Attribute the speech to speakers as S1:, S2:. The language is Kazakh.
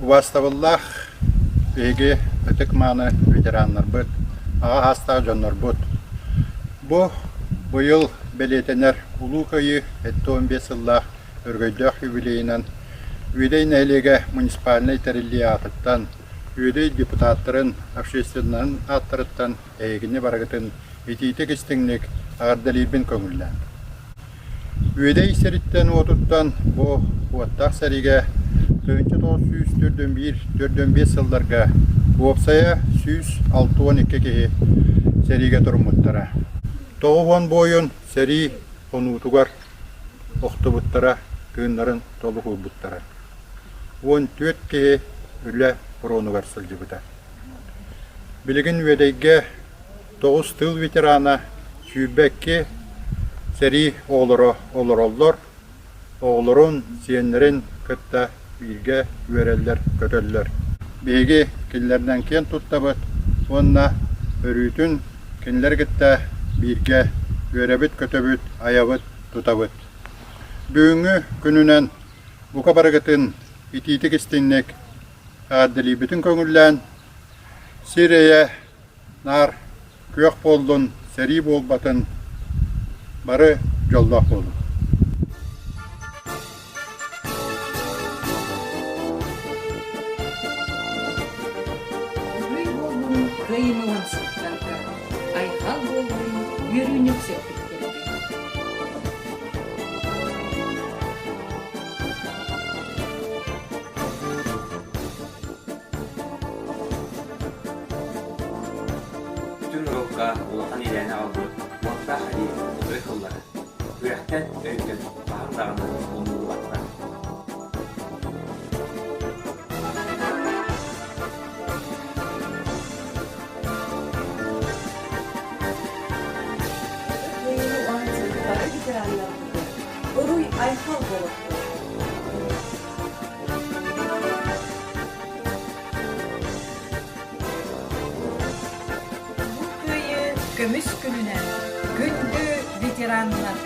S1: Уаставыллах беге өтік маны ветеранлар бұд, аға хаста жонлар бұд. Бұ бұйыл белетенер ұлу көйі 15 ыллах өргөйдөх юбилейінен Үйдей нәйлеге муниципальный тәрілі атыттан, үйдей депутаттарын, общественнан аттырыттан, әйгіне барғытын етейті кестіңнік ағардалейбін көңілден. Үйдей серіттен отыттан бұ уаттақ сәриге 1941-45 жылдарға опсая 106-12 кеге сәриге тұрмыттара. Тоғуан бойын сәри онутуғар оқты бұттара, күйінларын толы құл бұттара. 14 кеге үлі бұронуғар сылжы бұта. Білігін өдейге 9 тыл ветерана сүйбәкке сәри олыр-олыр, оғылырын сиенлерін күтті бірге өрелдер көтөллер. Беге келлерден кен тұттабыт, онна өрүтін кенлер күтті бірге өребіт көтөбіт, аябыт тұтабыт. Бүгінгі күнінен бұқа барғытын итейті кестеннек ғадділі бүтін көңіллән сирeye нар көк болдың, сәри болбатын бары жолдақ болдың.
S2: Үрей болдың қайымылан сақтарға, айқал болдың үйрініп сәттіктерге.
S3: улахан иләне алды, монта хари ұдыры қыллары. Үйәқтен өйкен бағындағаны оңылы бақта.
S2: Үйені оңызын бары ветеранлар болды. Ұруй айқал болып. Көміс күнінен күнді ветеранлар